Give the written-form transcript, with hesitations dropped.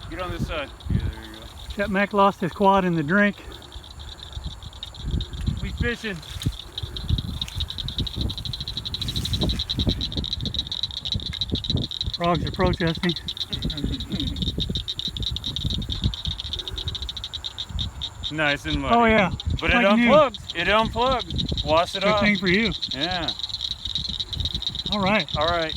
Get on this side. Yeah, there you go. Chett Mac lost his quad in the drink. We fishing. Frogs are protesting. Nice and muddy. Oh yeah. But it Like unplugged. It unplugged. Wash it Good off. thing for you. Yeah. All right. All right.